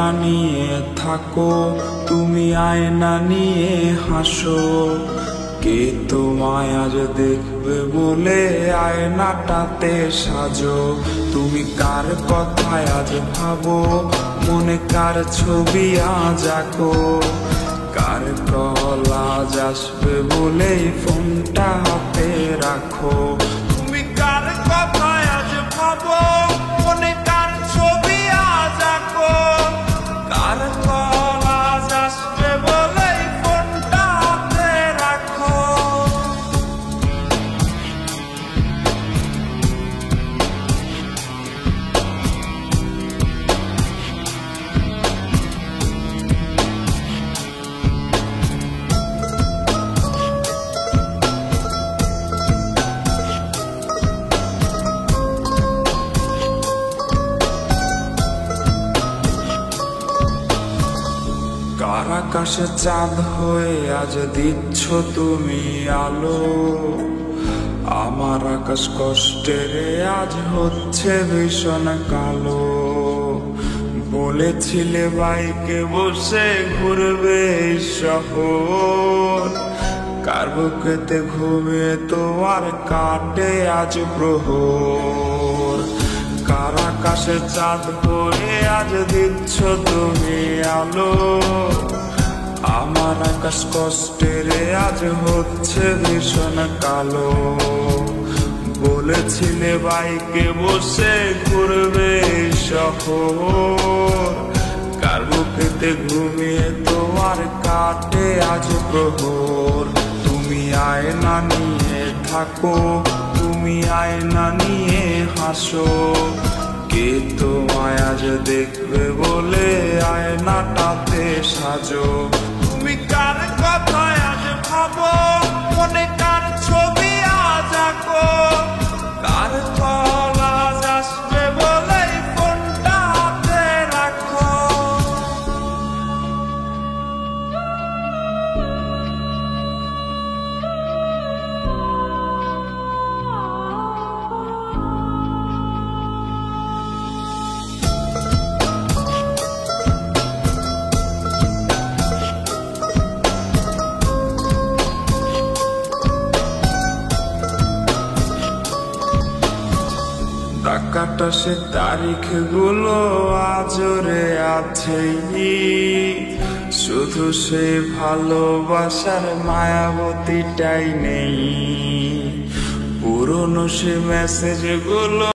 আয়না নিয়ে থাকো, তুমি আয়না নিয়ে হাসো। কে তোমায় আজ দেখবে বলে আয়নাটাতে সাজো। তুমি কার কথায় আজ ভাবো, মনে কার ছবি আজ আঁকো। কার কল আজ আসবে বলে ফোনটা হাতে রাখো। তুমি কার কথায় আজ ভাবো, মনে কার ছবি আজ আঁকো। কার কল আজ আসবে বলে ফোনটা হাতে রাখো। কার আকাশে চাঁদ হয়ে আজ দিচ্ছ তুমি আলো। আমার আকাশ কষ্টের আজ হচ্ছে ভীষণ কালো। বলেছিলে বাইকে বসে ঘুরবে শহর, কার বুকেতে ঘুমিয়ে তোমার কাটে আজ প্রহর। কার আকাশে চাঁদ হয়ে আজ দিচ্ছ তুমি আলো। আমার আকাশ কষ্টের আজ হচ্ছে ভীষণ কালো। বলেছিলে বাইকে বসে ঘুরবে শহর, কার বুকেতে ঘুমিয়ে তোমার কাটে আজ প্রহর। তুমি আয়না নিয়ে থাকো, তুমি আয়না নিয়ে হাসো। কে তোমায় আজ দেখবে বলে আয়নাটাতে সাজো। তুমি কার কথায় আজ ভাবো, মনে কার ছবি আজ আঁকো। কার কল আজ আসবে বলে ফোনটা হাতে রাখো। কাটা সে তারিখ গুলো আজরে আছে, শুধু সে ভালোবাসার মায়াবতীটাই নেই। পুরনো সে মেসেজ গুলো